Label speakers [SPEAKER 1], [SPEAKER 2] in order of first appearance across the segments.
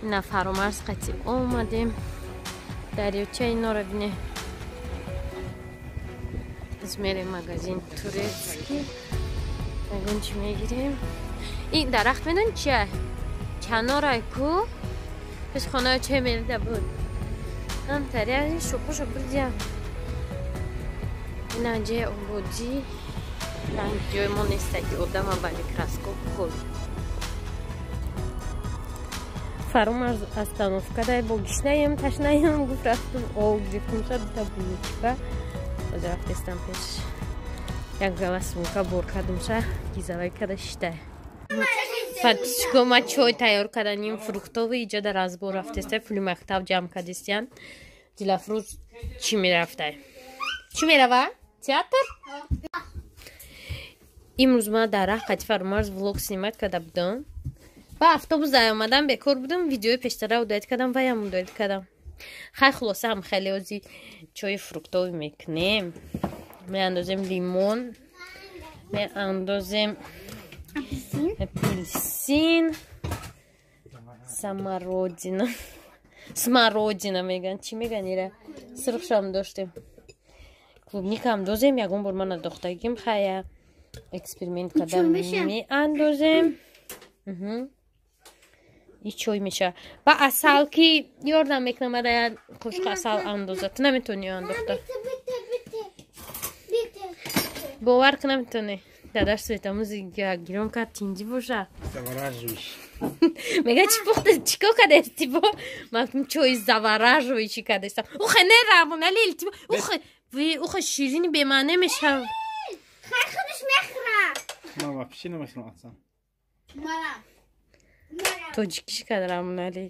[SPEAKER 1] на Фаромарз қати омадем. Дарёча иноро бине. Biz мерем магазин турецкий. Агон чи мегирем. این درخت میدون چیه؟ کنارای کو؟ پیش خانه چه میرده بود؟ هم تریه شکوشو بردیم این جای عبودی این جای ما نیسته که آدم با میکروسکوپ کن Фаромарз остановкадай бо гишнаем ташнаем гуфт рафтум ов гирифтум шад да булучка оза рафтестам пеш як гала сумка бор кардум ша гизавай када шита фатишко ма чой тайёр карданим фруктовый иҷода разбор рафтеста пули мактаб ҷамъ кардистиян дилафрӯз чӣ мерафтай чӣ мерава театр имрӯз ма дар раҳ қати Фаромарз влог снимат карда будам ба автобус заёмадам бекор будам видеои пештара удоид кардам ваям удоид кардам хай хулоса ҳам хеле ози чои фруктовӣ мекунем меандозем лимон меандозем апельсин смородина меган чӣ меган ира сирхшам доштем клубникам дозем ягон бор ман дохтагим хая эксперимент кардам меандозем и чой меша ба асал ки ёрдам мекунам адая қушқ асал андоза ту наметавони андохта бовар ку наметавони дадаш светамӯзи гиром кард тинҷӣ боша мега чӣ пухта чӣ кор кардасти бо ман чои заваражои чӣ кардастам ухе не равонали илтимо ухе ширини бемаъне мешав тоҷикиш кадарам нали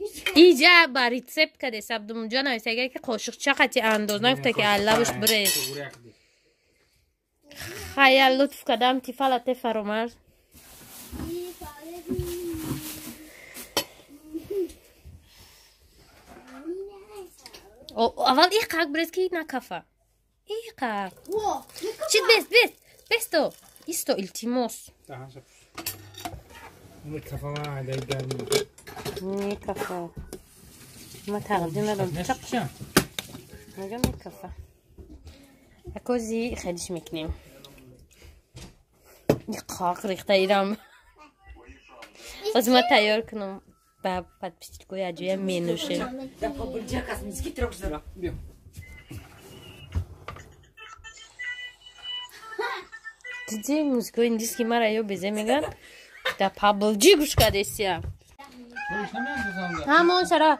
[SPEAKER 1] иҷа ба рецепт кадес абдумҷон нависа агар ки қошиқча қати андоз нафта ки аллабуш бирес хая лутф кадам тифалате Фаромарз аввал иқак бирес ки накафа иқак чи бесто исто илтимос
[SPEAKER 2] میکافه ما عدای گرمی
[SPEAKER 1] میکافه ما تقدیم دارم
[SPEAKER 2] نشکشم
[SPEAKER 1] مگه میکافه اکوزی خیلیش میکنیم این قاق ریخته ایرم از ما تیار کنم با подписчикои аҷоя менӯшем диди музикои индийский мара ё безе меган да паблҷи гӯш кардестиям ҳамон сара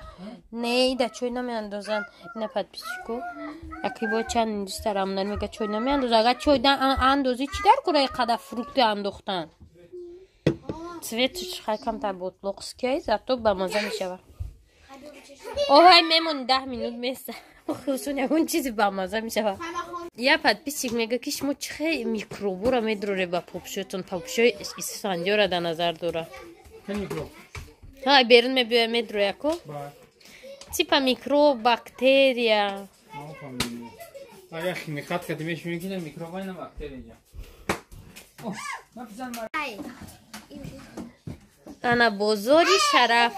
[SPEAKER 1] не да чой намеандозанд ина подписчико якибо чанд индистарамнар мега чой намеандоза агар чой андозӣ чӣ дар кураи қадар фрукти андохтан цветш хай камтар ботлоқскияй зато ба маза мешавад оҳай мемони 10 минут меса хусон ягон чизи ба маза мешавад я подписчик мега ки шумо чӣ хеле микробура медуроре ба попшоятон попшои исфандиёра дар назар дора ҳай берун мебиёя медуроя ко типа микроб бактерия
[SPEAKER 2] агар химикат кади мешуни ки микробай на бактерия
[SPEAKER 1] ана бозори шараф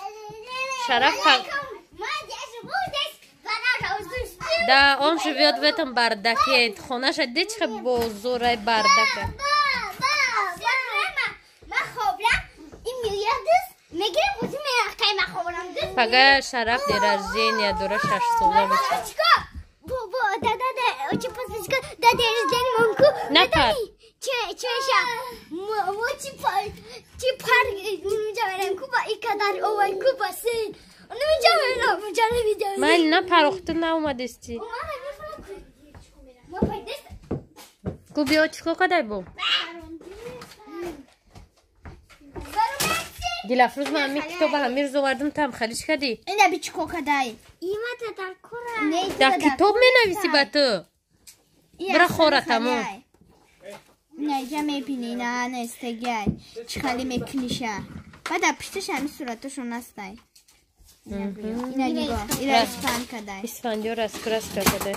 [SPEAKER 1] да он живет в этом бардаке хонаша дечха бозорай бардака пага шараф день рождения дора 6 сола меша напад майли на парохту наомадисти губиё чико кадай бо дилафрӯз ман ҳамин китоба ҳамин рӯз овардам там халиш кардӣ дар китоб менависӣ ба ту бира хора тамом
[SPEAKER 3] Найджа мепини на нестегай чихали мекниша бада пишташ ҳамин сураташон астай ина нигоҳ ира испан кадай
[SPEAKER 1] испандиё раскурас кадай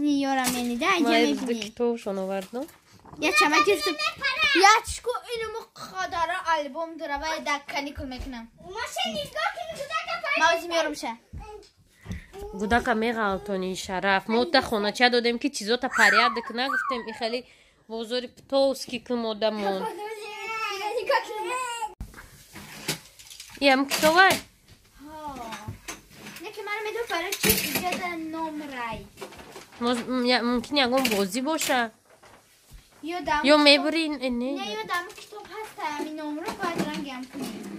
[SPEAKER 3] ни ёра менида айҷа мепини
[SPEAKER 1] китобшон овардам
[SPEAKER 3] я чама гирифтам ячко ино мо داره آلبوم داره و دکانی کمکنم ما میارم شه
[SPEAKER 1] گوداکا میغلطونی شرف موتا خونچه دادیم که چیزوتا پریاد نگفتیم این خیلی بزرگ پتوسکی که مودمون یم کتوای
[SPEAKER 3] نه که من میدونم برای چی اینجا در نمرای
[SPEAKER 1] ممکن یکم بازی باشه
[SPEAKER 3] یا
[SPEAKER 1] یا میبرین
[SPEAKER 3] نه یا دم کتاب هست همین نمره باید رنگم کنیم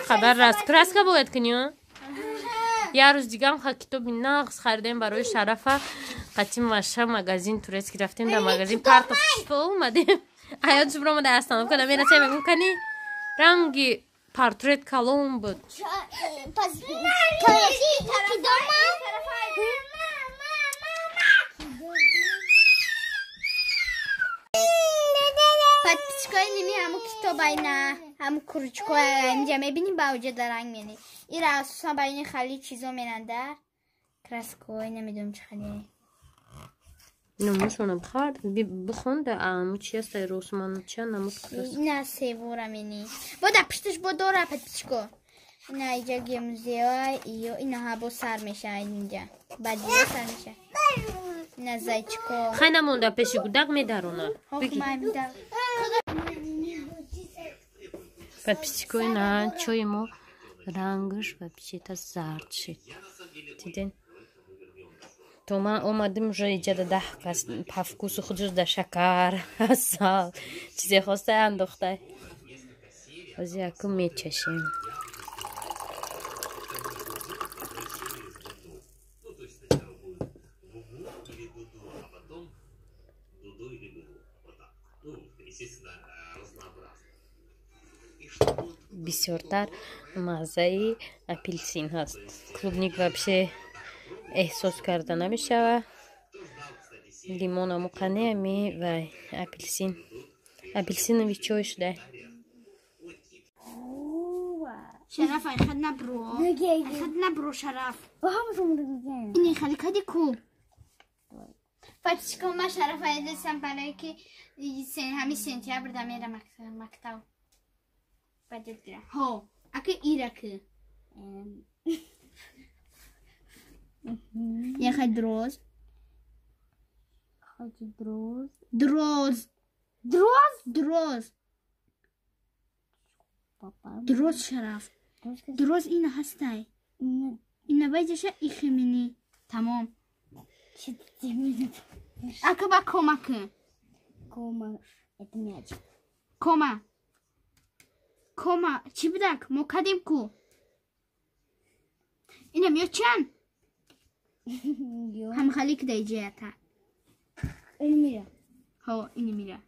[SPEAKER 1] خبر راست که باید کنیم یه روز دیگه هم کتاب نقص خریدیم برای شرفه قطیم مشه مگزین توریست که رفتیم در مگزین پرت و اومدیم حیاتش برام در استانم کنم میره چه بگم کنی رنگی پارتریت کلوم بود
[SPEAKER 3] پچکای نیمی همو کتابای نه همو کروچکای اینجا میبینیم با وجه درنگ میینی این را اساسا با این خیلی چیزا میرن در کراسکوی نمیدونم چه خیلی
[SPEAKER 1] نموشونم خورد بخونده امو چی هست روسمان چه نموش کراسکو
[SPEAKER 3] نه سیورم اینی بادا پشتش با داره پچکو اینا اینجا گمزیای اینا ها با سر میشه اینجا بعد دیگه سر میشه نه زایچکو
[SPEAKER 1] خیلی نمونده پیشی گودک میدارونه بگی و پیچکوی نه چوی ما رنگش و پیچیتا زرد شد دیدین تو من اومدم رو ایجاد ده کس پفکوس خودش در شکر سال چیزی خواسته انداخته از یکم میچشیم بسیارتر مزه اپلسین هست کلوبنیک вообще احساس کرده نمیشه و لیمون هم قنه می و اپلسین ویچوی شده
[SPEAKER 3] شرف ای خد نبرو خد نبرو شرف اینی خیلی کدی کو پچکو ما شرف ای دستم برای که همین سنتیابر دا میره مکتب بدید دیره ها اکه ایرکه یه خیلی دروز دروز شرف دروز اینه هسته اینه بایدشه ایخی منی تمام اکه با کمکه کما چی بدک مکدیم کو اینه میاد چند هم خالی که دیجه تا این میره ها این میره